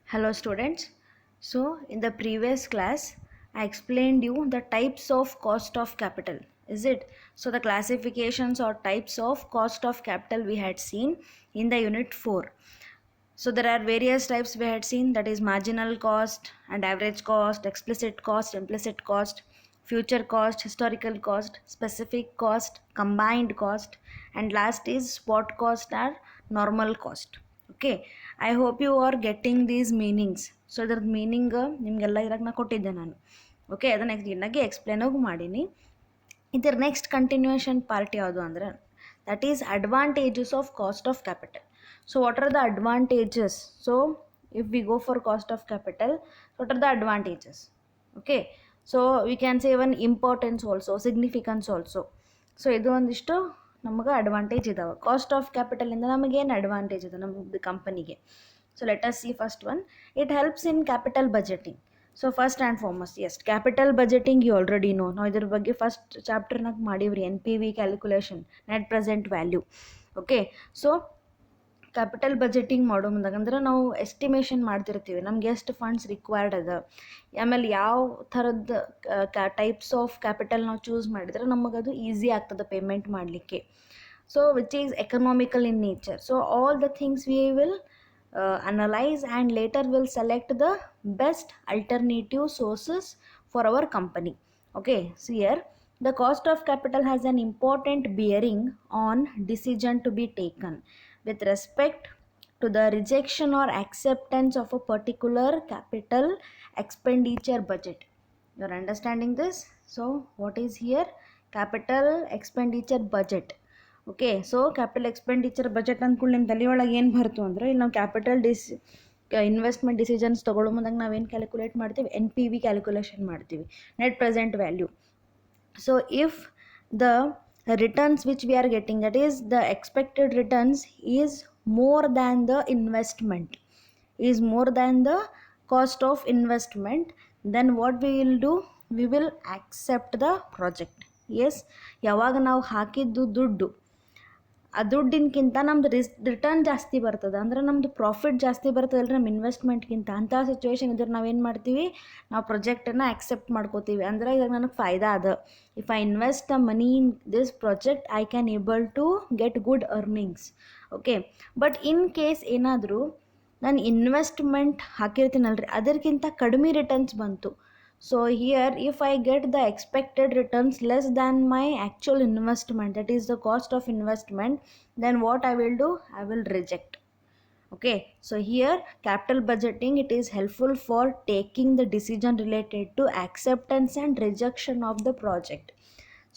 Hello students. So in the previous class I explained you the types of cost of capital. Is it? So the classifications or types of cost of capital we had seen in the unit 4. So there are various types we had seen, that is marginal cost and average cost, explicit cost, implicit cost, future cost, historical cost, specific cost, combined cost, and last is spot cost or normal cost. Okay, I hope you are getting these meanings. So ಇದರ meaning ನಿಮಗೆಲ್ಲ ಇದ್ರಾಗ ನಾ ಕೊಟ್ಟಿದ್ದೆ ನಾನು. Okay, ಅದನ್ನು ಕ್ಲೀನಾಗಿ explain ಆಗಿ ಮಾಡೀನಿ. ಇದರ ನೆಕ್ಸ್ಟ್ ಕಂಟಿನ್ಯೂಯೇಷನ್ ಪಾರ್ಟ್ ಯಾವುದು ಅಂದರೆ that is advantages of cost of capital. So what are the advantages? So if we go for cost of capital, what are the advantages? Okay, so we can say one importance also, significance also. So ಇದು ಒಂದಿಷ್ಟು ನಮಗೆ advantage ಇದಾವೆ. Cost of capital ಇಂದ ನಮಗೇನು advantage ಇದೆ ನಮ್ಮದು ಕಂಪನಿಗೆ? So let us see first one. It helps in capital budgeting. So first and foremost, yes, capital budgeting you already know. ನಾವು ಇದ್ರ ಬಗ್ಗೆ ಫಸ್ಟ್ ಚಾಪ್ಟರ್ನಾಗ ಮಾಡೀವ್ರಿ, NPV calculation, net present value. Okay, so capital budgeting ಮಾಡೋ ಮುಂದಾಗ ಅಂದ್ರೆ ನಾವು estimation ಮಾಡ್ತಿರ್ತೀವಿ ನಮ್ಗೆ ಎಷ್ಟು ಫಂಡ್ಸ್ ರಿಕ್ವೈರ್ಡ್ ಅದ, ಆಮೇಲೆ ಯಾವ ಥರದ್ದು ಟೈಪ್ಸ್ ಆಫ್ ಕ್ಯಾಪಿಟಲ್ ನಾವು ಚೂಸ್ ಮಾಡಿದ್ರೆ ನಮಗದು ಈಸಿ ಆಗ್ತದೆ ಪೇಮೆಂಟ್ ಮಾಡಲಿಕ್ಕೆ. So which is economical in nature. So all the things we will analyze and later will select the best alternative sources for our company. Okay, so here the cost of capital has an important bearing on decision to be taken with respect to the rejection or acceptance of a particular capital expenditure budget. You are understanding this? So what is here? Capital expenditure budget. Okay, so capital expenditure budget ಅಂದ್ಕೂಡ ನಿಮ್ಮ ತಲೆ ಒಳಗೆ ಏನು ಬರ್ತು ಅಂದರೆ, ಇಲ್ಲಿ ನಾವು capital investment decisions ತೊಗೊಳ್ಳೋ ಮುಂದಾಗ ನಾವೇನು ಕ್ಯಾಲ್ಕುಲೇಟ್ ಮಾಡ್ತೀವಿ? NPV ಕ್ಯಾಲ್ಕುಲೇಷನ್ ಮಾಡ್ತೀವಿ, net present value. So if the returns which we are getting, that is the expected returns is more than the investment, is more than the cost of investment, then what we will do? We will accept the project. Yes, ಯಾವಾಗ ನಾವು ಹಾಕಿದ್ದು ದುಡ್ಡು, ಆ ದುಡ್ಡಿನಕ್ಕಿಂತ ನಮ್ದು return ಜಾಸ್ತಿ ಬರ್ತದೆ, ಅಂದ್ರೆ ನಮ್ಮದು ಪ್ರಾಫಿಟ್ ಜಾಸ್ತಿ ಬರ್ತದಲ್ಲ ನಮ್ಮ ಇನ್ವೆಸ್ಟ್ಮೆಂಟ್ಗಿಂತ, ಅಂಥ ಸಿಚುವೇಶನ್ ಇದ್ರೆ ನಾವೇನು ಮಾಡ್ತೀವಿ? ನಾವು ಪ್ರಾಜೆಕ್ಟನ್ನು ಆಕ್ಸೆಪ್ಟ್ ಮಾಡ್ಕೋತೀವಿ. ಅಂದ್ರೆ ಇವಾಗ ನನಗೆ ಫಾಯ್ದಾ ಅದ, if I invest the money in this project I can able to get good earnings. Okay, but in case ಏನಾದರೂ ನಾನು ಇನ್ವೆಸ್ಟ್ಮೆಂಟ್ ಹಾಕಿರ್ತೀನಲ್ರಿ ಅದಕ್ಕಿಂತ ಕಡಿಮೆ ರಿಟರ್ನ್ಸ್ ಬಂತು, so here if I get the expected returns less than my actual investment, that is the cost of investment, then what I will do? I will reject. Okay, so here capital budgeting, it is helpful for taking the decision related to acceptance and rejection of the project.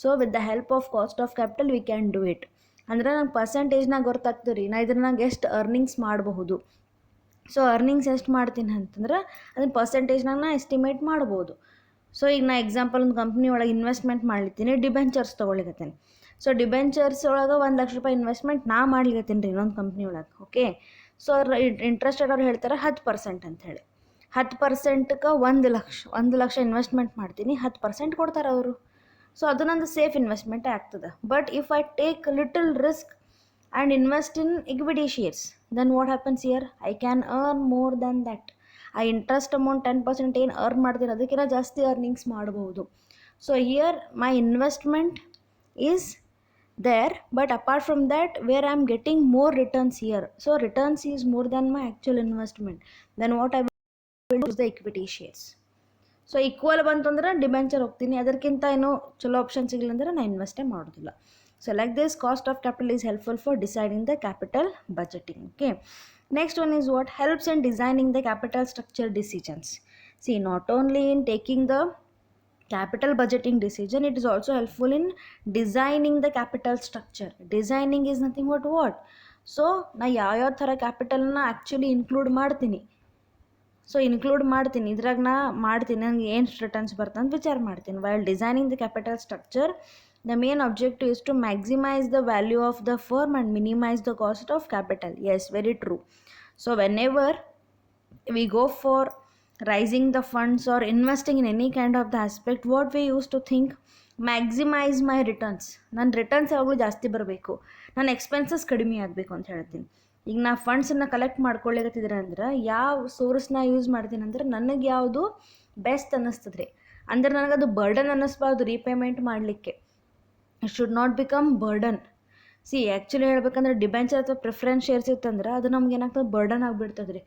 So with the help of cost of capital we can do it. ಅಂದ್ರೆ ನಂಗೆ ಪರ್ಸೆಂಟೇಜ್ನಾಗ ಗೊತ್ತಾಗ್ತದೆ ರೀ ನಾ ಇದ್ರನಾಗ ಎಷ್ಟು earnings ಮಾಡಬಹುದು. So earnings ಎಷ್ಟು ಮಾಡ್ತೀನಿ ಅಂತಂದ್ರೆ ಅದನ್ನ ಪರ್ಸೆಂಟೇಜ್ನಾಗ ನಾ ಎಸ್ಟಿಮೇಟ್ ಮಾಡ್ಬೋದು. ಸೊ ಈಗ ನಾ ಎಕ್ಸಾಂಪಲ್ ಒಂದು ಕಂಪ್ನಿ ಒಳಗೆ ಇನ್ವೆಸ್ಟ್ಮೆಂಟ್ ಮಾಡ್ಲಿತ್ತೀನಿ, ಡಿಬೆಂಚರ್ಸ್ ತೊಗೊಳಿಕತ್ತೀನಿ. ಸೊ ಡಿಬೆಂಚರ್ಸ್ ಒಳಗೆ ₹1,00,000 ಇನ್ವೆಸ್ಟ್ಮೆಂಟ್ ನಾ ಮಾಡ್ಲಿಕತ್ತೀನಿ ರೀ ಇನ್ನೊಂದು ಕಂಪ್ನಿ ಒಳಗೆ. ಓಕೆ, ಸೊ ಇಂಟ್ರೆಸ್ಟೆಡ್ ಅವ್ರು ಹೇಳ್ತಾರೆ 10% ಅಂಥೇಳಿ. 10%ಕ್ಕೆ 1 ಲಕ್ಷ ಇನ್ವೆಸ್ಟ್ಮೆಂಟ್ ಮಾಡ್ತೀನಿ, 10% ಕೊಡ್ತಾರೆ ಅವರು. ಸೊ ಅದು ನಂದು ಸೇಫ್ ಇನ್ವೆಸ್ಟ್ಮೆಂಟೇ ಆಗ್ತದೆ. But if I take little risk and invest in equity shares, then what happens here? I can earn more than that. I interest amount 10% ಏನು ಅರ್ನ್ ಮಾಡ್ತೀನಿ ಅದಕ್ಕಿಂತ ಜಾಸ್ತಿ ಅರ್ನಿಂಗ್ಸ್ ಮಾಡ್ಬೋದು. So here my investment is there, but apart from that where I am getting more returns here, so returns is more than my actual investment, then what I will do is the equity shares. So equal ಬಂತಂದ್ರೆ debenture ಹೋಗ್ತೀನಿ, ಅದಕ್ಕಿಂತ ಏನೋ ಚಲೋ option ಸಿಗಲಿಲ್ಲ ಅಂದ್ರೆ ನಾನು ಇನ್ವೆಸ್ಟೇ ಮಾಡೋದಿಲ್ಲ. So like this cost of capital is helpful for deciding the capital budgeting. Okay, next one is what helps in designing the capital structure decisions. See, not only in taking the capital budgeting decision, it is also helpful in designing the capital structure. Designing is nothing but what? So ನಾ ಯಾವ ಥರ ಕ್ಯಾಪಿಟಲ್ನ actually include ಮಾಡ್ತೀನಿ. So include ಮಾಡ್ತೀನಿ, ಇದ್ರಾಗ ನಾ ಮಾಡ್ತೀನಿ ನನಗೆ ಏನು ರಿಟರ್ನ್ಸ್ ಬರ್ತಂತ ವಿಚಾರ ಮಾಡ್ತೀನಿ. While designing the capital structure, the main objective is to maximize the value of the firm and minimize the cost of capital. Yes, very true. So whenever we go for raising the funds or investing in any kind of the aspect, what we used to think, maximize my returns. ನನ್ನ returns ಯಾವಾಗಲೂ ಜಾಸ್ತಿ ಬರಬೇಕು, ನನ್ನ expenses ಕಡಿಮೆ ಆಗಬೇಕು ಅಂತ ಹೇಳ್ತೀನಿ. ಈಗ ನಾ ಫಂಡ್ಸನ್ನು ಕಲೆಕ್ಟ್ ಮಾಡ್ಕೊಳ್ಳಿಕತ್ತಿದ್ರೆ ಅಂದ್ರೆ ಯಾವ ಸೋರ್ಸ್ನ ಯೂಸ್ ಮಾಡ್ತೀನಿ ಅಂದ್ರೆ ನನಗೆ ಯಾವುದು ಬೆಸ್ಟ್ ಅನ್ನಿಸ್ತದೆ ರೀ. ಅಂದ್ರೆ ನನಗದು ಬರ್ಡನ್ ಅನ್ನಿಸ್ಬಾರ್ದು ರೀಪೇಮೆಂಟ್ ಮಾಡಲಿಕ್ಕೆ. It should not become burden. Actually ಹೇಳ್ಬೇಕಂದ್ರೆ ಡಿಬೆಂಚರ್ ಅಥವಾ ಪ್ರಿಫರೆನ್ಸ್ ಶೇರ್ಸ್ ಇತ್ತಂದ್ರೆ ಅದು ನಮ್ಗೆ ಏನಾಗ್ತದೆ, ಬರ್ಡನ್ ಆಗಿಬಿಡ್ತದೆ ರೀ.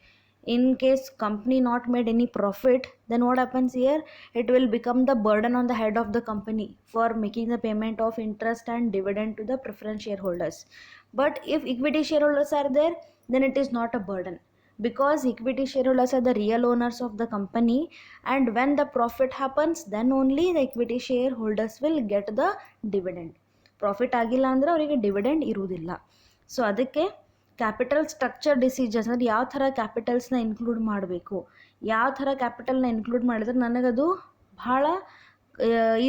In case company not made any profit, then what happens here, it will become the burden on the head of the company for making the payment of interest and dividend to the preference share holders. But if equity shareholders are there, then it is not a burden, because equity shareholders are the real owners of the company, and when the profit happens, then only the equity shareholders will get the dividend. Profit ಆಗಿಲ್ಲ ಅಂದರೆ ಅವರಿಗೆ dividend ಇರುವುದಿಲ್ಲ. So ಅದಕ್ಕೆ capital structure decisions ಅಂದರೆ ಯಾವ ಥರ ಕ್ಯಾಪಿಟಲ್ಸ್ನ include ಮಾಡಬೇಕು, ಯಾವ ಥರ ಕ್ಯಾಪಿಟಲ್ನ ಇನ್ಕ್ಲೂಡ್ ಮಾಡಿದ್ರೆ ನನಗದು ಭಾಳ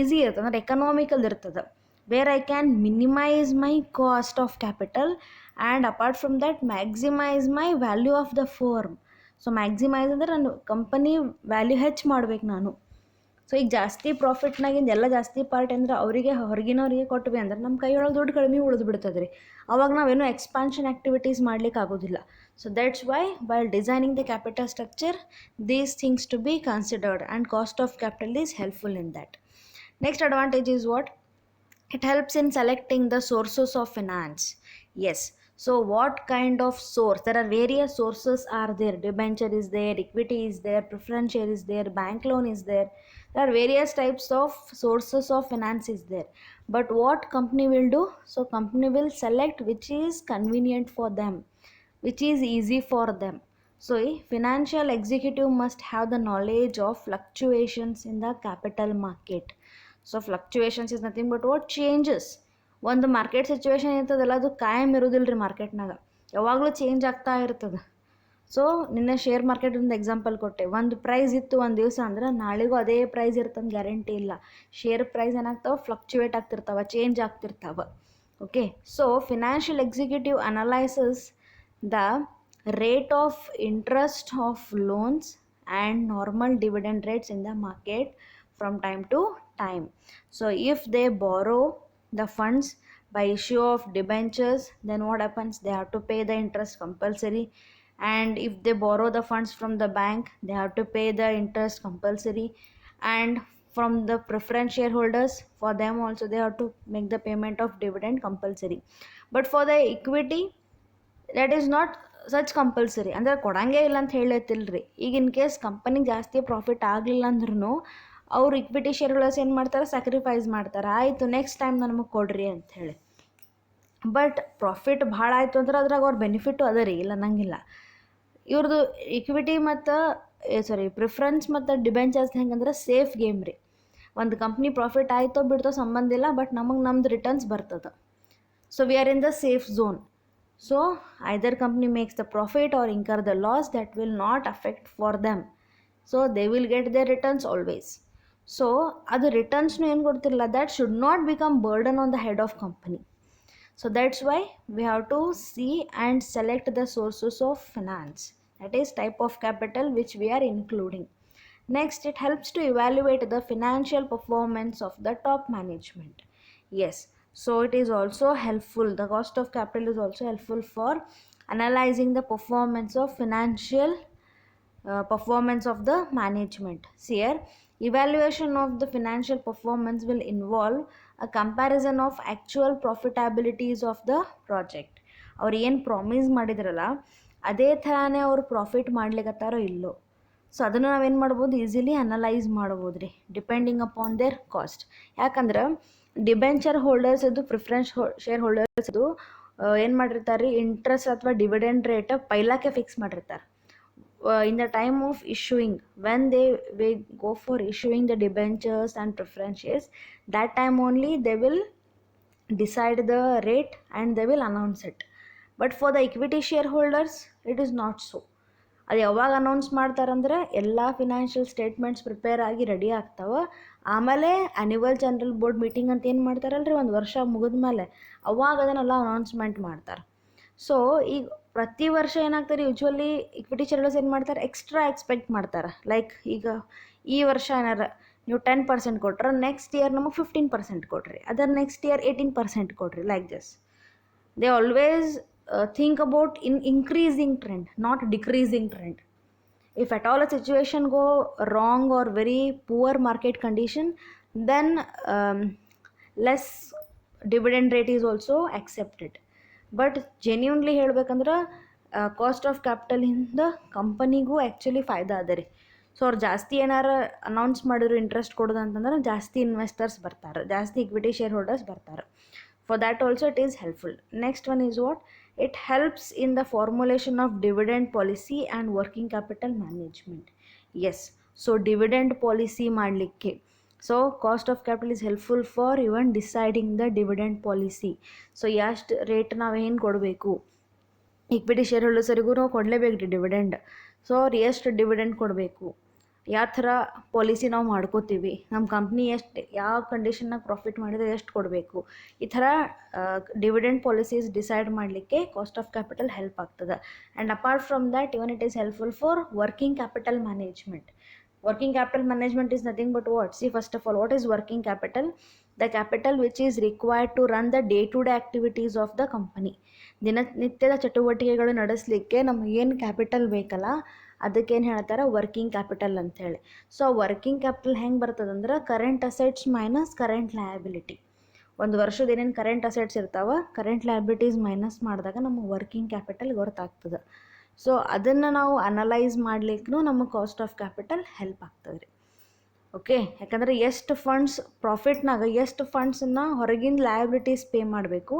ಈಸಿ ಇರ್ತದೆ, ಅಂದರೆ ಎಕನಾಮಿಕಲ್ ಇರ್ತದೆ. where I can minimize my cost of capital and apart from that maximize my value of the firm. So maximise ಅಂದರೆ ನಾನು ಕಂಪನಿ ವ್ಯಾಲ್ಯೂ ಹೆಚ್ಚು ಮಾಡ್ಬೇಕು ನಾನು. ಸೊ ಈಗ ಜಾಸ್ತಿ ಪ್ರಾಫಿಟ್ನಾಗಿಂದ ಎಲ್ಲ ಜಾಸ್ತಿ ಪಾರ್ಟ್ ಅಂದ್ರೆ ಅವರಿಗೆ ಹೊರಗಿನವ್ರಿಗೆ ಕೊಟ್ವಿ ಅಂದ್ರೆ ನಮ್ಮ ಕೈಯೊಳಗೆ ದುಡ್ಡು ಕಡಿಮೆ ಉಳಿದು ಬಿಡ್ತದೆ ರೀ. ಅವಾಗ ನಾವೇನೋ ಎಕ್ಸ್ಪಾನ್ಷನ್ ಆ್ಯಕ್ಟಿವಿಟೀಸ್ ಮಾಡ್ಲಿಕ್ಕೆ ಆಗೋದಿಲ್ಲ. So that's why while designing the capital structure these things to be considered and cost of capital is helpful in that. Next advantage is what? It helps in selecting the sources of finance. Yes. So what kind of source? There are various sources are there. Debenture is there, equity is there, preference share is there, bank loan is there. There are various types of sources of finance is there. But what company will do? So company will select which is convenient for them, which is easy for them. So a financial executive must have the knowledge of fluctuations in the capital market. So fluctuations is nothing but what changes. ಒಂದು market situation ಇರ್ತದಲ್ಲ, ಅದು ಕಾಯಂ ಇರೋದಿಲ್ಲ ರೀ ಮಾರ್ಕೆಟ್ನಾಗ, ಯಾವಾಗಲೂ change ಆಗ್ತಾ ಇರ್ತದೆ. ಸೊ ನಿನ್ನೆ ಶೇರ್ ಮಾರ್ಕೆಟ್ ಒಂದು ಎಕ್ಸಾಂಪಲ್ ಕೊಟ್ಟೆ. ಒಂದು ಪ್ರೈಸ್ ಇತ್ತು ಒಂದು ದಿವಸ ಅಂದ್ರೆ ನಾಳೆಗೂ ಅದೇ ಪ್ರೈಸ್ ಇರ್ತಂದು ಗ್ಯಾರಂಟಿ ಇಲ್ಲ. ಶೇರ್ ಪ್ರೈಸ್ ಏನಾಗ್ತಾವೆ, ಫ್ಲಕ್ಚುಯೇಟ್ ಆಗ್ತಿರ್ತಾವೆ, ಚೇಂಜ್ ಆಗ್ತಿರ್ತಾವೆ. Okay. So financial executive analyses the rate of interest of loans and normal dividend rates in the market from time to time. So if they borrow the funds by issue of debentures, then what happens? They have to pay the interest compulsory. And if they borrow the funds from the bank, they have to pay the interest compulsory. And from the preference shareholders, for them also they have to make the payment of dividend compulsory. But for the equity, that is not such compulsory. ಅಂದರೆ ಕೊಡಂಗೇ ಇಲ್ಲ ಅಂತ ಹೇಳತ್ತಿಲ್ರಿ. ಈಗ in case ಕಂಪನಿಗೆ ಜಾಸ್ತಿ profit ಆಗಲಿಲ್ಲ ಅಂದ್ರೂ ಅವ್ರು equity share holders ಏನು ಮಾಡ್ತಾರೆ, ಸ್ಯಾಕ್ರಿಫೈಸ್ ಮಾಡ್ತಾರೆ, ಆಯಿತು ನೆಕ್ಸ್ಟ್ ಟೈಮ್ ನಮಗೆ ಕೊಡ್ರಿ ಅಂಥೇಳಿ. ಬಟ್ ಪ್ರಾಫಿಟ್ ಭಾಳ ಆಯಿತು ಅಂದ್ರೆ ಅದ್ರಾಗ ಅವ್ರ ಬೆನಿಫಿಟ್ಟು ಅದ ರೀ, ಇಲ್ಲ ಅನ್ನಂಗಿಲ್ಲ. ಇವ್ರದ್ದು ಇಕ್ವಿಟಿ ಮತ್ತು ಪ್ರಿಫರೆನ್ಸ್ ಮತ್ತು ಡಿಬೆಂಚರ್ಸ್ ಹೆಂಗಂದ್ರೆ ಸೇಫ್ ಗೇಮ್ ರೀ. ಒಂದು ಕಂಪ್ನಿ ಪ್ರಾಫಿಟ್ ಆಯಿತೋ ಬಿಡ್ತೋ ಸಂಬಂಧ ಇಲ್ಲ, ಬಟ್ ನಮಗೆ ನಮ್ದು ರಿಟರ್ನ್ಸ್ ಬರ್ತದೆ. So we are in the safe zone. So either company makes the profit or incur the loss, that will not affect for them. So they will get their returns always. So adu returns nu ಏನು ಕೊಡ್ತಿರಲ್ಲ, that should not become burden on the head of company. So that's why we have to see and select the sources of finance, that is type of capital which we are including. Next, it helps to evaluate the financial performance of the top management. Yes. So it is also helpful, the cost of capital is also helpful for analyzing the performance of financial performance of the management. See here, evaluation of the financial performance will involve a comparison of actual profitabilities of the project. ಅವ್ರು ಏನು promise ಮಾಡಿದ್ರಲ್ಲ ಅದೇ ಥರನೇ ಅವರು profit ಮಾಡ್ಲಿಕ್ಕತ್ತಾರೋ ಇಲ್ಲೋ. So ಅದನ್ನು ನಾವೇನು ಮಾಡ್ಬೋದು, ಈಸಿಲಿ ಅನಲೈಸ್ ಮಾಡ್ಬೋದು ರೀ, ಡಿಪೆಂಡಿಂಗ್ ಅಪಾನ್ ದೇರ್ ಕಾಸ್ಟ್. ಯಾಕಂದ್ರೆ ಡಿಬೆಂಚರ್ ಹೋಲ್ಡರ್ಸ್ ಇದು ಪ್ರಿಫರೆನ್ಸ್ ಶೇರ್ ಹೋಲ್ಡರ್ಸ್ ಇದು ಏನು ಮಾಡಿರ್ತಾರೆ ರೀ, ಇಂಟ್ರೆಸ್ಟ್ ಅಥವಾ ಡಿವಿಡೆಂಡ್ ರೇಟ್ ಪೈಲಾಕೆ ಫಿಕ್ಸ್ ಮಾಡಿರ್ತಾರೆ. ಇನ್ the time of issuing, when they go for issuing the debentures and preference shares, that time only they will decide the rate and they will announce it. But for the equity share holders it is not so. ಅದು ಯಾವಾಗ announce ಮಾಡ್ತಾರಂದ್ರೆ ಎಲ್ಲ financial statements prepare ಆಗಿ ready ಆಗ್ತಾವೆ, ಆಮೇಲೆ annual general board meeting ಅಂತ ಏನು ಮಾಡ್ತಾರಲ್ರಿ, ಒಂದು ವರ್ಷ ಮುಗಿದ ಮೇಲೆ ಅವಾಗ ಅದನ್ನೆಲ್ಲ ಅನೌನ್ಸ್ಮೆಂಟ್ ಮಾಡ್ತಾರೆ. ಸೊ ಈಗ ಪ್ರತಿ ವರ್ಷ ಏನಾಗ್ತಾರೆ, ಯೂಶ್ವಲಿ ಇಕ್ವಿಟಿ ಶೇರ್ಸ್ ಏನು ಮಾಡ್ತಾರೆ, ಎಕ್ಸ್ಟ್ರಾ ಎಕ್ಸ್ಪೆಕ್ಟ್ ಮಾಡ್ತಾರೆ. ಲೈಕ್ ಈಗ ಈ ವರ್ಷ ಏನಾರ ನೀವು 10% ಕೊಟ್ರೆ, ನೆಕ್ಸ್ಟ್ ಇಯರ್ ನಮಗೆ 15% ಕೊಡ್ರಿ, ಅದರ ನೆಕ್ಸ್ಟ್ ಇಯರ್ 18% ಕೊಡ್ರಿ, like this. They always think about in increasing trend, not decreasing trend. If at all a situation go wrong or very poor market condition, then less dividend rate is also accepted. But genuinely ಹೇಳ್ಬೇಕಂದ್ರೆ cost of ಕ್ಯಾಪಿಟಲಿಂದ ಕಂಪನಿಗೂ actually ಫಾಯ್ದಾ ಅದ ರೀ. So ಅವ್ರು ಜಾಸ್ತಿ ಏನಾರ announce ಮಾಡಿದ್ರು interest ಕೊಡೋದು ಅಂತಂದ್ರೆ ಜಾಸ್ತಿ ಇನ್ವೆಸ್ಟರ್ಸ್ ಬರ್ತಾರೆ, ಜಾಸ್ತಿ ಇಕ್ವಿಟಿ ಶೇರ್ ಹೋಲ್ಡರ್ಸ್ ಬರ್ತಾರೆ. For that also it is helpful. Next one is what? It helps in the formulation of dividend policy and working capital management. Yes, so dividend policy ಮಾಡಲಿಕ್ಕೆ, so cost of capital is helpful for even deciding the dividend policy. So ಎಷ್ಟು rate ನಾವು ಏನು ಕೊಡಬೇಕು, equity share ಹೋಲ್ಡರ್ಸರಿಗೂ ನಾವು ಕೊಡಲೇಬೇಕು dividend. So ಅವ್ರು ಎಷ್ಟು dividend ಕೊಡಬೇಕು, ಯಾವ ಥರ ಪಾಲಿಸಿ ನಾವು ಮಾಡ್ಕೋತೀವಿ, ನಮ್ಮ ಕಂಪ್ನಿ ಎಷ್ಟು ಯಾವ ಕಂಡೀಷನ್ನಾಗ ಪ್ರಾಫಿಟ್ ಮಾಡಿದರೆ ಎಷ್ಟು ಕೊಡಬೇಕು, ಈ ಥರ ಡಿವಿಡೆಂಡ್ ಪಾಲಿಸೀಸ್ ಡಿಸೈಡ್ ಮಾಡಲಿಕ್ಕೆ ಕಾಸ್ಟ್ ಆಫ್ ಕ್ಯಾಪಿಟಲ್ ಹೆಲ್ಪ್ ಆಗ್ತದೆ. And apart from that even it is helpful for working capital management. Working capital management is nothing but what? See, first of all, what is working capital? The capital which is required to run the day-to-day activities of the company. ದಿನನಿತ್ಯದ ಚಟುವಟಿಕೆಗಳು ನಡೆಸಲಿಕ್ಕೆ ನಮ್ಗೆ ಏನು capital ಬೇಕಲ್ಲ ಅದಕ್ಕೇನು ಹೇಳ್ತಾರೆ, working capital ಅಂಥೇಳಿ. So working capital ಹೆಂಗೆ ಬರ್ತದಂದ್ರೆ current assets minus current liability. ಒಂದು ವರ್ಷದ ಏನೇನು ಕರೆಂಟ್ ಅಸೆಟ್ಸ್ ಇರ್ತಾವೆ, ಕರೆಂಟ್ ಲಯಬಿಲಿಟೀಸ್ ಮೈನಸ್ ಮಾಡಿದಾಗ ನಮಗೆ ವರ್ಕಿಂಗ್ ಕ್ಯಾಪಿಟಲ್ ಗೊತ್ತಾಗ್ತದೆ. ಸೊ ಅದನ್ನು ನಾವು ಅನಲೈಸ್ ಮಾಡಲಿಕ್ಕೂ ನಮಗೆ ಕಾಸ್ಟ್ ಆಫ್ ಕ್ಯಾಪಿಟಲ್ ಹೆಲ್ಪ್ ಆಗ್ತದೆ ರೀ. ಓಕೆ, ಯಾಕಂದರೆ ಎಷ್ಟು ಫಂಡ್ಸ್ ಪ್ರಾಫಿಟ್ನಾಗ ಎಷ್ಟು ಫಂಡ್ಸನ್ನು ಹೊರಗಿನ ಲಯಬಿಲಿಟೀಸ್ ಪೇ ಮಾಡಬೇಕು,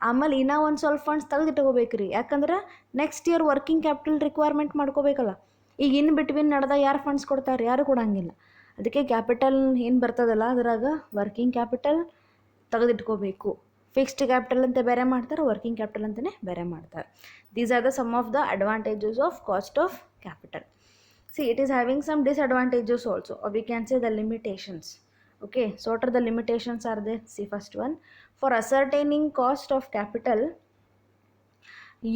ಆಮೇಲೆ ಇನ್ನೂ ಒಂದು ಸ್ವಲ್ಪ ಫಂಡ್ಸ್ ತೆಗೆದಿಟ್ಕೋಬೇಕು ರೀ. ಯಾಕಂದ್ರೆ next year working capital requirement ಮಾಡ್ಕೋಬೇಕಲ್ಲ. ಈಗ ಇನ್ ಬಿಟ್ವೀನ್ ನಡೆದ ಯಾರು ಫಂಡ್ಸ್ ಕೊಡ್ತಾರೆ, ಯಾರು ಕೊಡೋಂಗಿಲ್ಲ. ಅದಕ್ಕೆ ಕ್ಯಾಪಿಟಲ್ ಏನು ಬರ್ತದಲ್ಲ ಅದ್ರಾಗ ವರ್ಕಿಂಗ್ ಕ್ಯಾಪಿಟಲ್ ತೆಗೆದಿಟ್ಕೋಬೇಕು. ಫಿಕ್ಸ್ಡ್ ಕ್ಯಾಪಿಟಲ್ ಅಂತ ಬೇರೆ ಮಾಡ್ತಾರೆ, ವರ್ಕಿಂಗ್ ಕ್ಯಾಪಿಟಲ್ ಅಂತಲೇ ಬೇರೆ ಮಾಡ್ತಾರೆ. These are the some of the advantages of cost of capital. See, it is having some disadvantages also, or we can say the limitations. Okay, so what are the limitations are there? See, first one, for ascertaining cost of capital,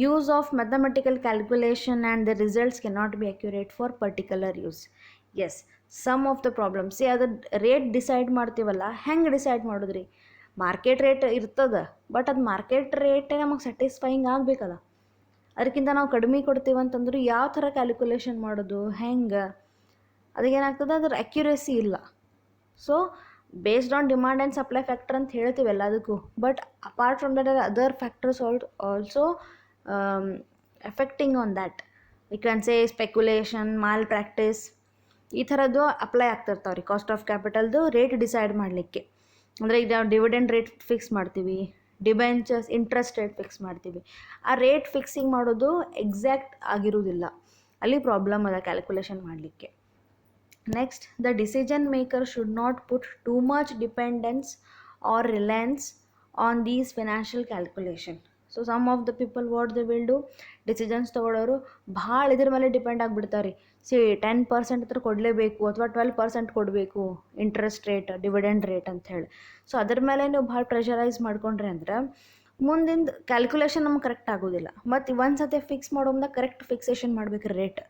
use of mathematical calculation and the results cannot be accurate for particular use. Yes, some of the problems. See, ಅದು rate decide ಮಾಡ್ತೀವಲ್ಲ, ಹೆಂಗೆ decide ಮಾಡೋದ್ರಿ? Market rate ಇರ್ತದೆ, but ಅದು market ರೇಟೇ ನಮಗೆ satisfying ಆಗಬೇಕಲ್ಲ. ಅದಕ್ಕಿಂತ ನಾವು ಕಡಿಮೆ ಕೊಡ್ತೀವಿ ಅಂತಂದ್ರೆ ಯಾವ ಥರ ಕ್ಯಾಲ್ಕುಲೇಷನ್ ಮಾಡೋದು, ಹೆಂಗೆ, ಅದಕ್ಕೇನಾಗ್ತದೆ, ಅದ್ರ ಅಕ್ಯುರೇಸಿ ಇಲ್ಲ. So based on demand and supply factor ಅಂತ ಹೇಳ್ತೀವಿ ಎಲ್ಲದಕ್ಕೂ, but apart from that other factors also affecting on that. V can say speculation, mall practice, ಈ ಥರದ್ದು ಅಪ್ಲೈ ಆಗ್ತಿರ್ತಾವೆ ರೀ ಕಾಸ್ಟ್ ಆಫ್ ಕ್ಯಾಪಿಟಲ್ದು ರೇಟ್ ಡಿಸೈಡ್ ಮಾಡಲಿಕ್ಕೆ. ಅಂದರೆ ಈಗ ಡಿವಿಡೆಂಡ್ ರೇಟ್ ಫಿಕ್ಸ್ ಮಾಡ್ತೀವಿ, ಡಿಬೆಂಚರ್ಸ್ ಇಂಟ್ರೆಸ್ಟ್ ರೇಟ್ ಫಿಕ್ಸ್ ಮಾಡ್ತೀವಿ. ಆ ರೇಟ್ ಫಿಕ್ಸಿಂಗ್ ಮಾಡೋದು ಎಕ್ಸಾಕ್ಟ್ ಆಗಿರುವುದಿಲ್ಲ, ಅಲ್ಲಿ ಪ್ರಾಬ್ಲಮ್ ಅದ ಕ್ಯಾಲ್ಕುಲೇಷನ್ ಮಾಡಲಿಕ್ಕೆ. Next, the decision maker should not put too much dependence or reliance on these financial calculation. So some of the people what they will do, decisions ತೊಗೊಳೋರು ಭಾಳ ಇದ್ರ ಮೇಲೆ depend ಆಗಿಬಿಡ್ತಾರೆ. ಸಿ 10% ಹತ್ರ ಕೊಡಲೇಬೇಕು ಅಥವಾ 12% ಕೊಡಬೇಕು ಇಂಟ್ರೆಸ್ಟ್ ರೇಟ್, ಡಿವಿಡೆಂಡ್ ರೇಟ್ ಅಂಥೇಳಿ. ಸೊ ಅದ್ರ ಮೇಲೆ ನೀವು ಭಾಳ ಪ್ರೆಷರೈಸ್ ಮಾಡ್ಕೊಂಡ್ರಿ ಅಂದ್ರೆ ಮುಂದಿಂದ ಕ್ಯಾಲ್ಕುಲೇಷನ್ ನಮ್ಗೆ ಕರೆಕ್ಟ್ ಆಗೋದಿಲ್ಲ. ಮತ್ತು ಒಂದು ಸತಿ ಫಿಕ್ಸ್ ಮಾಡೋಮ್ದಾಗ ಕರೆಕ್ಟ್ ಫಿಕ್ಸೇಷನ್ ಮಾಡ್ಬೇಕು ರೇಟ್.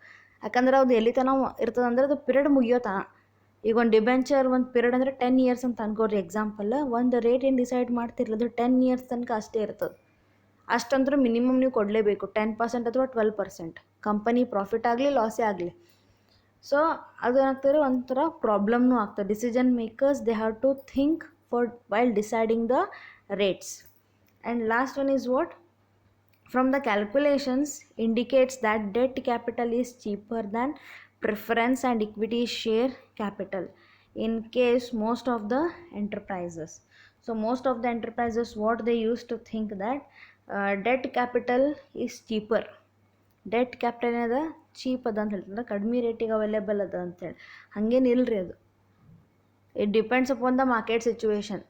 ಯಾಕಂದ್ರೆ ಅದು ಎಲ್ಲಿ ತನಕ ಇರ್ತದಂದ್ರೆ ಅದು ಪಿರಿಯಡ್ ಮುಗಿಯೋ ತನಕ. ಈಗ ಒಂದು ಡಿಬೆಂಚರ್ ಒಂದು ಪಿರಿಯಡ್ ಅಂದರೆ 10 years ಅಂತ ಅನ್ಕೋರಿ ಎಕ್ಸಾಂಪಲ್. ಒಂದು ರೇಟ್ ಏನು ಡಿಸೈಡ್ ಮಾಡ್ತಿರಲ್ಲ ಅದು 10 years ತನಕ ಅಷ್ಟೇ ಇರ್ತದೆ. ಅಷ್ಟಂದ್ರೂ ಮಿನಿಮಮ್ ನೀವು ಕೊಡಲೇಬೇಕು, 10% ಅಥವಾ 12%, ಕಂಪನಿ ಪ್ರಾಫಿಟ್ ಆಗಲಿ ಲಾಸೇ ಆಗಲಿ. ಸೊ ಅದು ಏನಾಗ್ತದೆ, ಒಂಥರ ಪ್ರಾಬ್ಲಮ್ನೂ ಆಗ್ತದೆ. Decision makers they have to think for while deciding the rates. And last one is what? From the calculations indicates that debt capital is cheaper than preference and equity share capital in case most of the enterprises. So most of the enterprises what they used to think that debt capital is cheaper. Debt capital ಏನದ cheap ಅದ ಅಂತ ಹೇಳ್ತಾರೆ, ಕಡಿಮೆ ರೇಟಿಗೆ available ಅದ ಅಂತೇಳಿ. ಹಾಗೇನಿಲ್ಲರಿ, ಅದು it depends upon the market situation.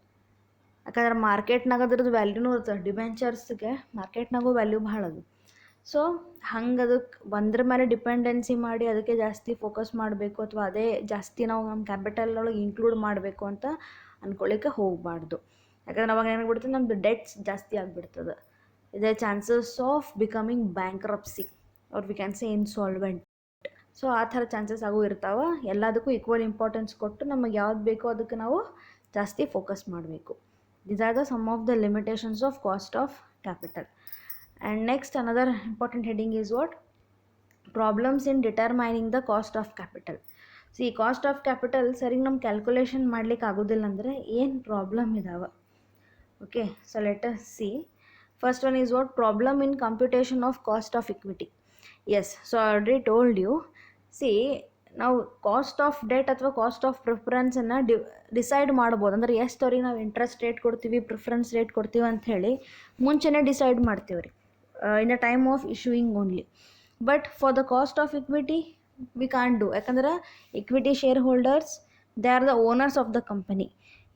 ಯಾಕಂದ್ರೆ ಮಾರ್ಕೆಟ್ನಾಗ ಅದ್ರದ್ದು ವ್ಯಾಲ್ಯೂನೂ ಇರ್ತದೆ, ಡಿಬೆಂಚರ್ಸ್ಗೆ ಮಾರ್ಕೆಟ್ನಾಗೂ ವ್ಯಾಲ್ಯೂ ಭಾಳ ಅದು. ಸೊ ಹಂಗೆ ಅದಕ್ಕೆ ಒಂದ್ರ ಮೇಲೆ ಡಿಪೆಂಡೆನ್ಸಿ ಮಾಡಿ ಅದಕ್ಕೆ ಜಾಸ್ತಿ ಫೋಕಸ್ ಮಾಡಬೇಕು ಅಥವಾ ಅದೇ ಜಾಸ್ತಿ ನಾವು ನಮ್ಮ ಕ್ಯಾಪಿಟಲ್ ಒಳಗೆ ಇನ್ಕ್ಲೂಡ್ ಮಾಡಬೇಕು ಅಂತ ಅಂದ್ಕೊಳ್ಳಿಕ್ಕೆ ಹೋಗಬಾರ್ದು. ಯಾಕಂದ್ರೆ ಅವಾಗ ಏನಾಗ್ಬಿಡ್ತದೆ, ನಮ್ಮದು ಡೆಟ್ಸ್ ಜಾಸ್ತಿ ಆಗಿಬಿಡ್ತದೆ. ಇದೆ chances of becoming bankruptcy or we can say insolvent. So ಆ ಥರ ಚಾನ್ಸಸ್ ಆಗು ಇರ್ತಾವೆ. ಎಲ್ಲದಕ್ಕೂ ಈಕ್ವಲ್ ಇಂಪಾರ್ಟೆನ್ಸ್ ಕೊಟ್ಟು ನಮಗೆ ಯಾವ್ದು ಬೇಕೋ ಅದಕ್ಕೆ ನಾವು ಜಾಸ್ತಿ ಫೋಕಸ್ ಮಾಡಬೇಕು. These are the sum of the limitations of cost of capital. And next, another important heading is what? Problems in determining the cost of capital. See cost of capital ಸರಿಗೆ ನಮ್ಮ ಕ್ಯಾಲ್ಕುಲೇಷನ್ ಮಾಡ್ಲಿಕ್ಕೆ ಆಗೋದಿಲ್ಲ ಅಂದರೆ ಏನು problem ಇದಾವೆ. Okay, so let us see. First one is what? Problem in computation of cost of equity. Yes, so I already told you. See, ನಾವು cost of debt ಅಥವಾ cost of ಪ್ರಿಫರೆನ್ಸನ್ನು ಡಿಸೈಡ್ ಮಾಡ್ಬೋದು. ಅಂದರೆ ಎಷ್ಟು ಅವ್ರಿಗೆ ನಾವು ಇಂಟ್ರೆಸ್ಟ್ ರೇಟ್ ಕೊಡ್ತೀವಿ, preference rate ಕೊಡ್ತೀವಿ ಅಂಥೇಳಿ ಮುಂಚೆನೇ ಡಿಸೈಡ್ ಮಾಡ್ತೀವಿ ರೀ, in the time of issuing only. But for the cost of equity we can't do. ಯಾಕಂದ್ರೆ equity shareholders they are the owners of the company.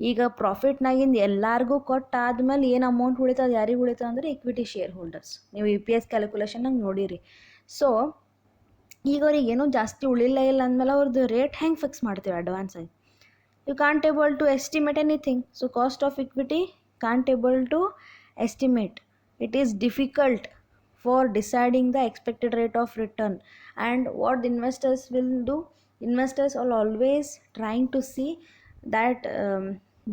ಈಗ ಪ್ರಾಫಿಟ್ನಾಗಿಂದ ಎಲ್ಲರಿಗೂ ಕೊಟ್ಟಾದ್ಮೇಲೆ ಏನು ಅಮೌಂಟ್ ಉಳಿತದೆ, ಯಾರಿಗೆ ಉಳಿತದೆ ಅಂದರೆ ಇಕ್ವಿಟಿ ಶೇರ್ ಹೋಲ್ಡರ್ಸ್. ನೀವು EPS ಕ್ಯಾಲ್ಕುಲೇಷನ್ನಾಗ ನೋಡಿರಿ. ಸೊ ಈಗ ಅವ್ರಿಗೆ ಏನೂ ಜಾಸ್ತಿ ಉಳಿಲ್ಲ ಇಲ್ಲ ಅಂದಮೇಲೆ ಅವ್ರದ್ದು ರೇಟ್ ಹೆಂಗೆ ಫಿಕ್ಸ್ ಮಾಡ್ತೀವಿ ಅಡ್ವಾನ್ಸ್ ಆಗಿ? You can't able to estimate anything. So cost of equity can't able to estimate. It is difficult for deciding the expected rate of return. And what the investors will do, investors are always trying to see that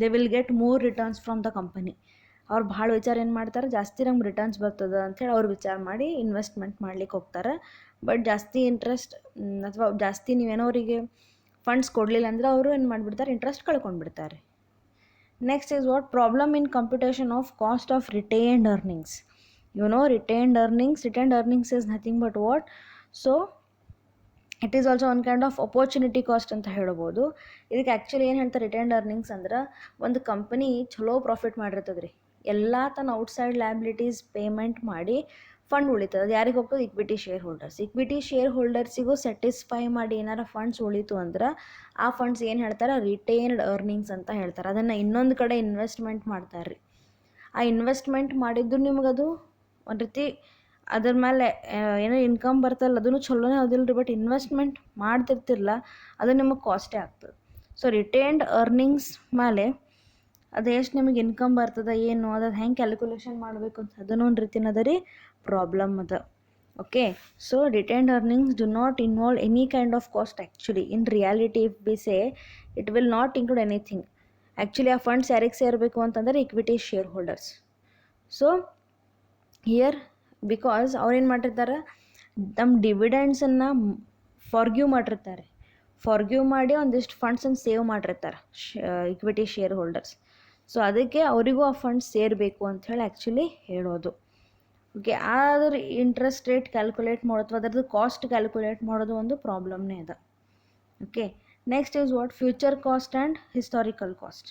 they will get more returns from the company. ಅವ್ರು ಭಾಳ ವಿಚಾರ ಏನು ಮಾಡ್ತಾರೆ, ಜಾಸ್ತಿ ನಮ್ಗೆ returns ಬರ್ತದೆ ಅಂಥೇಳಿ ಅವ್ರು ವಿಚಾರ ಮಾಡಿ ಇನ್ವೆಸ್ಟ್ಮೆಂಟ್ ಮಾಡ್ಲಿಕ್ಕೆ ಹೋಗ್ತಾರೆ. ಬಟ್ ಜಾಸ್ತಿ ಇಂಟ್ರೆಸ್ಟ್ ಅಥವಾ ಜಾಸ್ತಿ ನೀವೇನೋ ಅವರಿಗೆ ಫಂಡ್ಸ್ ಕೊಡಲಿಲ್ಲ ಅಂದರೆ ಅವರು ಏನು ಮಾಡಿಬಿಡ್ತಾರೆ, interest ಕಳ್ಕೊಂಡ್ಬಿಡ್ತಾರೆ. Next is what? Problem in computation of cost of retained earnings. You know, retained earnings is nothing but what? So it is also one kind of opportunity cost ಅಂತ ಹೇಳ್ಬೋದು. ಇದಕ್ಕೆ ಆ್ಯಕ್ಚುಲಿ ಏನು ಹೇಳ್ತಾರೆ ರಿಟೈನ್ಡ್ ಅರ್ನಿಂಗ್ಸ್ ಅಂದ್ರೆ, ಒಂದು company ಚಲೋ profit ಮಾಡಿರ್ತದೆ ರೀ, ಎಲ್ಲ ತನ್ನ ಔಟ್ಸೈಡ್ ಲಯಬಿಲಿಟೀಸ್ ಪೇಮೆಂಟ್ ಮಾಡಿ ಫಂಡ್ ಉಳಿತದೆ. ಅದು ಯಾರಿಗೆ ಹೋಗ್ತದೆ? Equity shareholders. Equity share ಹೋಲ್ಡರ್ಸಿಗೂ ಸ್ಯಾಟಿಸ್ಫೈ ಮಾಡಿ ಏನಾರ ಫಂಡ್ಸ್ ಉಳಿತು ಅಂದ್ರೆ ಆ ಫಂಡ್ಸ್ ಏನು ಹೇಳ್ತಾರೆ? ರಿಟೈನ್ಡ್ ಅರ್ನಿಂಗ್ಸ್ ಅಂತ ಹೇಳ್ತಾರೆ. ಅದನ್ನು ಇನ್ನೊಂದು ಕಡೆ ಇನ್ವೆಸ್ಟ್ಮೆಂಟ್ ಮಾಡ್ತಾರೆ ರೀ. ಆ ಇನ್ವೆಸ್ಟ್ಮೆಂಟ್ ಮಾಡಿದ್ದು ನಿಮಗದು ಒಂದು ರೀತಿ ಅದ್ರ ಮೇಲೆ ಏನೋ ಇನ್ಕಮ್ ಬರ್ತಲ್ಲ, ಅದನ್ನು ಚಲೋನೇ ಹೌದಿಲ್ಲ ರೀ. ಬಟ್ ಇನ್ವೆಸ್ಟ್ಮೆಂಟ್ ಮಾಡ್ತಿರ್ತಿರಲ್ಲ, ಅದು ನಿಮಗೆ ಕಾಸ್ಟೇ ಆಗ್ತದೆ. ಸೊ ರಿಟೈನ್ಡ್ ಅರ್ನಿಂಗ್ಸ್ ಮೇಲೆ ಅದು ಎಷ್ಟು ನಿಮಗೆ ಇನ್ಕಮ್ ಬರ್ತದೆ ಏನು, ಅದು ಹೆಂಗೆ ಕ್ಯಾಲ್ಕುಲೇಷನ್ ಮಾಡಬೇಕು ಅಂತ ಅದನ್ನು ಒಂದು ರೀತಿನ ಅದ ರೀ ಪ್ರಾಬ್ಲಮ್ ಅದ. Okay, so retained earnings do not involve any kind of cost actually. In reality if B say it will not include anything. Actually ಆ ಫಂಡ್ಸ್ ಯಾರಿಗೆ ಸೇರಬೇಕು ಅಂತಂದರೆ equity share holders. So here because ಅವ್ರೇನು ಮಾಡಿರ್ತಾರೆ, ನಮ್ಮ ಡಿವಿಡೆಂಡ್ಸನ್ನು forgive ಮಾಡಿರ್ತಾರೆ. Forgive ಮಾಡಿ ಒಂದಿಷ್ಟು ಫಂಡ್ಸನ್ನು ಸೇವ್ ಮಾಡಿರ್ತಾರೆ ಇಕ್ವಿಟಿ ಶೇರ್ ಹೋಲ್ಡರ್ಸ್. ಸೊ ಅದಕ್ಕೆ ಅವರಿಗೂ ಆ ಫಂಡ್ಸ್ ಸೇರಬೇಕು ಅಂಥೇಳಿ ಆ್ಯಕ್ಚುಲಿ ಹೇಳೋದು. ಓಕೆ, ಆದ್ರೆ ಇಂಟ್ರೆಸ್ಟ್ ರೇಟ್ ಕ್ಯಾಲ್ಕುಲೇಟ್ ಮಾಡೋದು, ಅದರದ್ದು ಕಾಸ್ಟ್ ಕ್ಯಾಲ್ಕುಲೇಟ್ ಮಾಡೋದು ಒಂದು ಪ್ರಾಬ್ಲಮ್ನೇ ಅದ. Okay, next is what? Future cost and historical cost.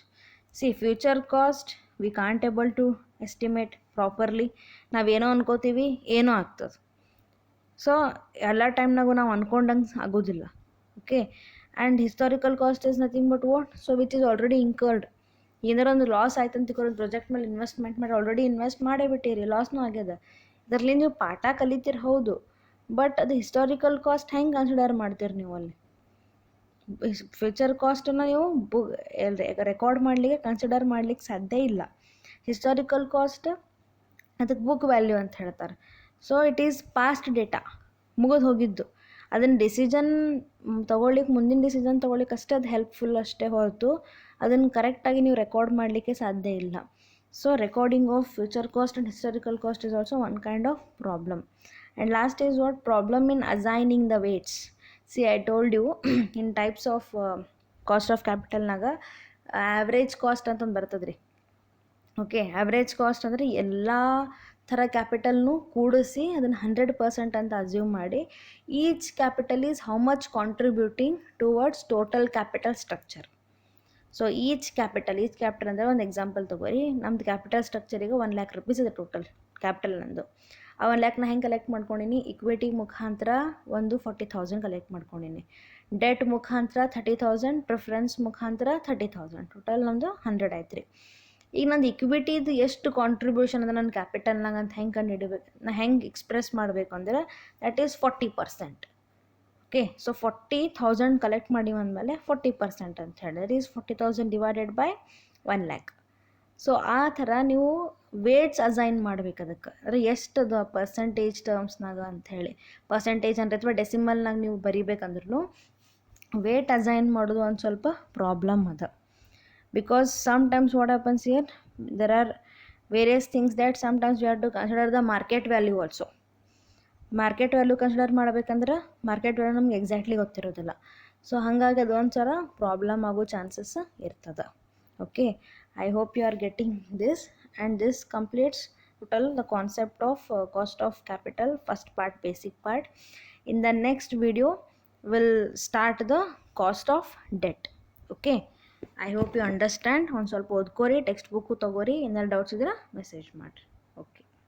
See, future cost we can't able to estimate properly. ನಾವೇನೋ ಅನ್ಕೋತೀವಿ, ಏನೋ ಆಗ್ತದೆ. ಸೊ ಎಲ್ಲ ಟೈಮ್ನಾಗೂ ನಾವು ಅಂದ್ಕೊಂಡಂಗೆ ಆಗೋದಿಲ್ಲ. Okay, and historical cost is nothing but what? So which is already incurred. ಏನಾರ ಒಂದು loss ಆಯ್ತು ಅಂತ ತಿಳ್ಕೊಂಡು ಪ್ರಾಜೆಕ್ಟ್ ಮೇಲೆ ಇನ್ವೆಸ್ಟ್ಮೆಂಟ್ ಮಾಡಿ ಆಲ್ರೆಡಿ ಇನ್ವೆಸ್ಟ್ ಮಾಡೇ ಬಿಟ್ಟಿರಿ, ಲಾಸ್ನೂ ಆಗ್ಯದ. ಇದರಲ್ಲಿ ನೀವು ಪಾಠ ಕಲಿತೀರಿ ಹೌದು, ಬಟ್ ಅದು ಹಿಸ್ಟಾರಿಕಲ್ ಕಾಸ್ಟ್ ಹೆಂಗೆ ಕನ್ಸಿಡರ್ ಮಾಡ್ತೀರಿ ನೀವು ಅಲ್ಲಿ? ಫ್ಯೂಚರ್ ಕಾಸ್ಟನ್ನು ನೀವು ರೆಕಾರ್ಡ್ ಮಾಡಲಿಕ್ಕೆ ಕನ್ಸಿಡರ್ ಮಾಡ್ಲಿಕ್ಕೆ ಸಾಧ್ಯ ಇಲ್ಲ. ಹಿಸ್ಟಾರಿಕಲ್ ಕಾಸ್ಟ್ ಅದಕ್ಕೆ ಬುಕ್ ವ್ಯಾಲ್ಯೂ ಅಂತ ಹೇಳ್ತಾರೆ. So it is past data, ಮುಗಿದು ಹೋಗಿದ್ದು. ಅದನ್ನು ಡಿಸಿಷನ್ ತೊಗೊಳ್ಲಿಕ್ಕೆ, ಮುಂದಿನ ಡಿಸಿಷನ್ ತೊಗೊಳ್ಲಿಕ್ಕೆ ಅಷ್ಟೇ ಅದು ಹೆಲ್ಪ್ಫುಲ್ ಅಷ್ಟೇ ಹೊರತು ಅದನ್ನು ಕರೆಕ್ಟಾಗಿ ನೀವು ರೆಕಾರ್ಡ್ ಮಾಡಲಿಕ್ಕೆ ಸಾಧ್ಯ ಇಲ್ಲ. So recording of future cost and historical cost is also one kind of problem. And last is what? Problem in assigning the weights. See, I told you in types of cost of ಕ್ಯಾಪಿಟಲ್ನಾಗ average cost ಅಂತಂದು ಬರ್ತದೆ ರೀ. Okay, average cost ಅಂದರೆ ಎಲ್ಲ ಥರ ಕ್ಯಾಪಿಟಲ್ನು ಕೂಡಿಸಿ ಅದನ್ನು 100% ಅಂತ ಅಸ್ಯೂಮ್ ಮಾಡಿ each capital is how much contributing towards total capital structure. So each capital ಅಂದರೆ ಒಂದು ಎಕ್ಸಾಂಪಲ್ ತೊಗೋರಿ. ನಮ್ಮದು ಕ್ಯಾಪಿಟಲ್ ಸ್ಟ್ರಕ್ಚರಿಗೆ 1 lakh rupees ಇದೆ ಟೋಟಲ್ ಕ್ಯಾಪಿಟಲ್ ನಂದು. ಆ 1 lakh ಹೆಂಗೆ ಕಲೆಕ್ಟ್ ಮಾಡ್ಕೊಂಡೀನಿ? ಇಕ್ವಿಟಿ ಮುಖಾಂತರ ಒಂದು 40,000 ಕಲೆಕ್ಟ್ ಮಾಡ್ಕೊಂಡೀನಿ, ಡೆಟ್ ಮುಖಾಂತರ 30,000, ಪ್ರಿಫರೆನ್ಸ್ ಮುಖಾಂತರ 30,000, ಟೋಟಲ್ ನಮ್ಮದು 100 ಆಯ್ತು ರೀ. ಈಗ ನಂದು ಇಕ್ವಿಟಿದು ಎಷ್ಟು ಕಾಂಟ್ರಿಬ್ಯೂಷನ್ ಅದ ನನ್ನ ಕ್ಯಾಪಿಟಲ್ನಾಗ ಅಂತ ಹೆಂಗೆ ಕಂಡುಹಿಡಿಬೇಕು, ನಾ ಹೆಂಗೆ ಎಕ್ಸ್ಪ್ರೆಸ್ ಮಾಡಬೇಕು ಅಂದರೆ that is 40%. Okay, so 40,000 collect ಮಾಡಿ ಅಂದಮೇಲೆ 40% ಅಂತ ಹೇಳಿದ್ರೆ is 40,000 divided by 1 lakh. So ಆ ಥರ ನೀವು ವೇಟ್ಸ್ ಅಸೈನ್ ಮಾಡ್ಬೇಕು ಅದಕ್ಕೆ. ಅಂದರೆ ಎಷ್ಟು ಅದು ಪರ್ಸೆಂಟೇಜ್ ಟರ್ಮ್ಸ್ನಾಗ ಅಂಥೇಳಿ, ಪರ್ಸೆಂಟೇಜ್ ಅಂದರೆ ಅಥವಾ ಡೆಸಿಮಲ್ನಾಗ ನೀವು ಬರಿಬೇಕಂದ್ರೂ ವೇಟ್ ಅಸೈನ್ ಮಾಡೋದು ಒಂದು ಸ್ವಲ್ಪ ಪ್ರಾಬ್ಲಮ್ ಅದ. Because sometimes what happens here, there are various things that sometimes we have to consider the market value also. Market value consider ಮಾಡ್ಬೇಕಂದ್ರೆ ಮಾರ್ಕೆಟ್ ವ್ಯಾಲ್ಯೂ ನಮ್ಗೆ ಎಕ್ಸಾಕ್ಟ್ಲಿ ಗೊತ್ತಿರೋದಿಲ್ಲ. ಸೊ ಹಾಗಾಗಿ ಅದೊಂದು ಥರ ಪ್ರಾಬ್ಲಮ್ ಆಗೋ ಚಾನ್ಸಸ್ ಇರ್ತದೆ. Okay, I hope you are getting this, and this completes total the concept of cost of capital first part, basic part. In the next video will start the cost of debt. Okay, I hope you understand. ಒಂದು ಸ್ವಲ್ಪ ಓದ್ಕೋರಿ, text book ತೊಗೋರಿ, ಏನಾದ್ರು doubts ಇದ್ರೆ message ಮಾಡಿರಿ.